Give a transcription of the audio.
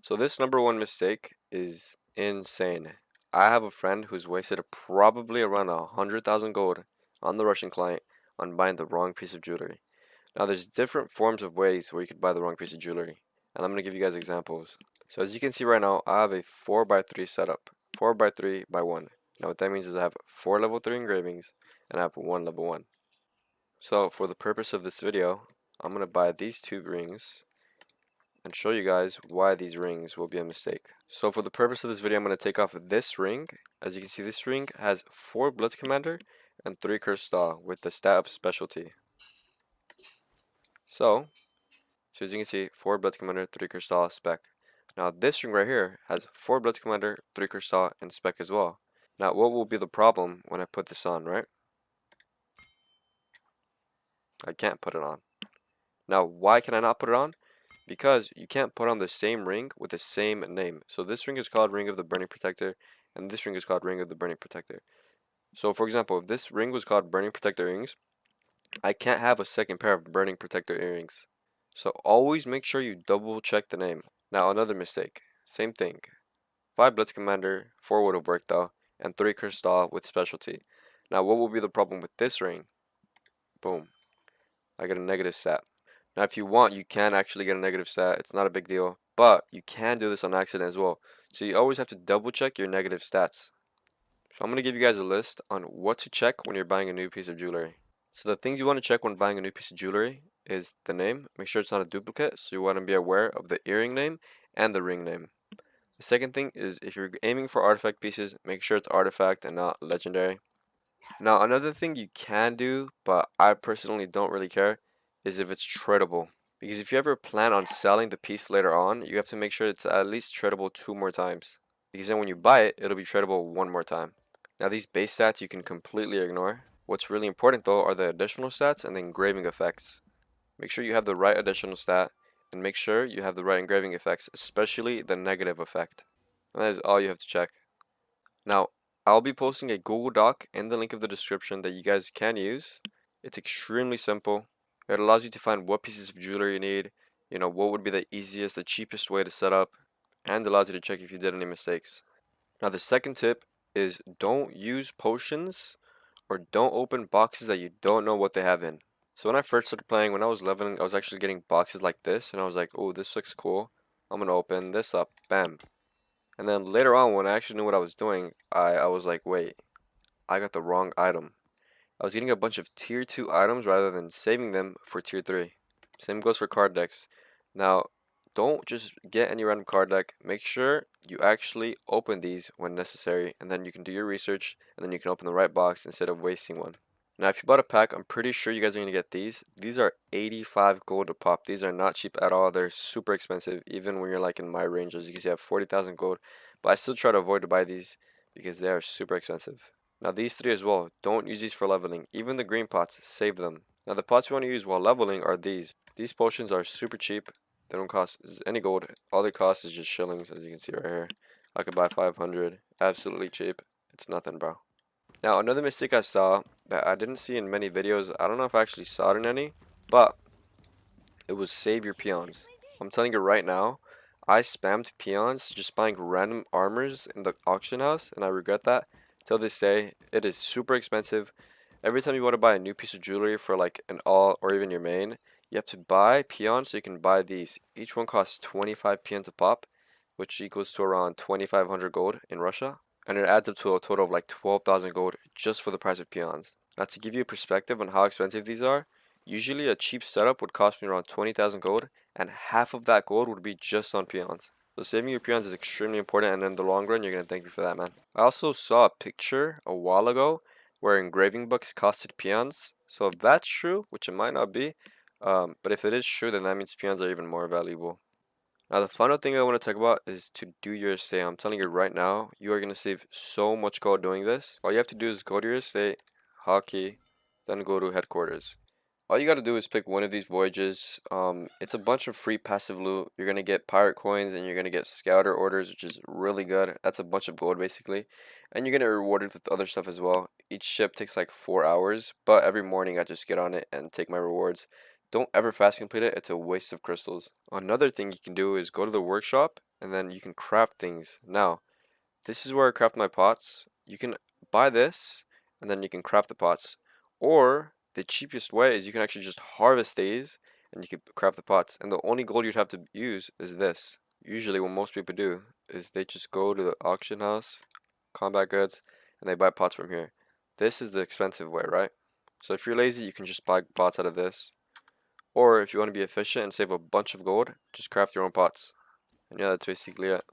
So this number one mistake is insane. I have a friend who's wasted probably around 100,000 gold on the Russian client on buying the wrong piece of jewelry. Now there's different forms of ways where you could buy the wrong piece of jewelry, and I'm gonna give you guys examples. So as you can see right now, I have a 4x3 setup, 4x3x1. Now what that means is I have 4 level 3 engravings and I have 1 level 1. So for the purpose of this video, I'm gonna buy these two rings and show you guys why these rings will be a mistake. So for the purpose of this video, I'm going to take off this ring. As you can see, this ring has 4 Blitz Commander and 3 Cursed Star with the stat of Specialty. So as you can see, 4 Blitz Commander, 3 Cursed Star, Spec. Now this ring right here has 4 Blitz Commander, 3 Cursed Star, and Spec as well. Now what will be the problem when I put this on, right? I can't put it on. Now why can I not put it on? Because you can't put on the same ring with the same name. So this ring is called Ring of the Burning Protector, and this ring is called Ring of the Burning Protector. So for example, if this ring was called Burning Protector Earrings, I can't have a second pair of Burning Protector earrings. So always make sure you double check the name. Now another mistake, same thing. 5 Blitz Commander, 4 would have worked though, and 3 Crystal with Specialty. Now what will be the problem with this ring? Boom. I get a negative stat. Now, if you want, you can actually get a negative stat. It's not a big deal, but you can do this on accident as well. So you always have to double check your negative stats. So I'm going to give you guys a list on what to check when you're buying a new piece of jewelry. So the things you want to check when buying a new piece of jewelry is the name. Make sure it's not a duplicate. So you want to be aware of the earring name and the ring name. The second thing is if you're aiming for artifact pieces, make sure it's artifact and not legendary. Now, another thing you can do, but I personally don't really care, is if it's tradable. Because if you ever plan on selling the piece later on, you have to make sure it's at least tradable 2 more times. Because then when you buy it, it'll be tradable 1 more time. Now these base stats you can completely ignore. What's really important though are the additional stats and the engraving effects. Make sure you have the right additional stat, and make sure you have the right engraving effects, especially the negative effect. And that is all you have to check. Now, I'll be posting a Google Doc in the link of the description that you guys can use. It's extremely simple. It allows you to find what pieces of jewelry you need, what would be the easiest, the cheapest way to set up, and allows you to check if you did any mistakes. Now, the second tip is don't use potions or don't open boxes that you don't know what they have in. So when I first started playing, when I was leveling, I was actually getting boxes like this, and I was like, oh, this looks cool. I'm gonna open this up, bam. And then later on, when I actually knew what I was doing, I was like, wait, I got the wrong item. I was getting a bunch of tier 2 items rather than saving them for tier 3. Same goes for card decks. Now, don't just get any random card deck. Make sure you actually open these when necessary, and then you can do your research, and then you can open the right box instead of wasting one. Now, if you bought a pack, I'm pretty sure you guys are going to get these. These are 85 gold a pop. These are not cheap at all. They're super expensive, even when you're like in my range. As you can see, I have 40,000 gold, but I still try to avoid to buy these because they are super expensive. Now, these three as well, don't use these for leveling. Even the green pots, save them. Now, the pots you want to use while leveling are these. These potions are super cheap. They don't cost any gold. All they cost is just shillings, as you can see right here. I could buy 500. Absolutely cheap. It's nothing, bro. Now, another mistake I saw that I didn't see in many videos, I don't know if I actually saw it in any, but it was save your peons. I'm telling you right now, I spammed peons just buying random armors in the auction house, and I regret that. Till this day, it is super expensive. Every time you want to buy a new piece of jewelry for like an all or even your main, you have to buy peons so you can buy these. Each one costs 25 peons a pop, which equals to around 2,500 gold in Russia. And it adds up to a total of like 12,000 gold just for the price of peons. Now to give you a perspective on how expensive these are, usually a cheap setup would cost me around 20,000 gold, and half of that gold would be just on peons. So saving your peons is extremely important, and in the long run, you're going to thank me for that, man. I also saw a picture a while ago where engraving books costed peons. So if that's true, which it might not be, but if it is true, then that means peons are even more valuable. Now, the final thing I want to talk about is to do your estate. I'm telling you right now, you are going to save so much gold doing this. All you have to do is go to your estate, hotkey, then go to headquarters. All you got to do is pick one of these voyages. It's a bunch of free passive loot. You're going to get pirate coins and you're going to get scouter orders, which is really good. That's a bunch of gold basically. And you're going to get rewarded with other stuff as well. Each ship takes like 4 hours, but every morning I just get on it and take my rewards. Don't ever fast complete it. It's a waste of crystals. Another thing you can do is go to the workshop and then you can craft things. Now, this is where I craft my pots. You can buy this, and then you can craft the pots. Or the cheapest way is you can actually just harvest these, and you can craft the pots. And the only gold you'd have to use is this. Usually what most people do is they just go to the auction house, combat goods, and they buy pots from here. This is the expensive way, right? So if you're lazy, you can just buy pots out of this. Or if you want to be efficient and save a bunch of gold, just craft your own pots. And yeah, that's basically it.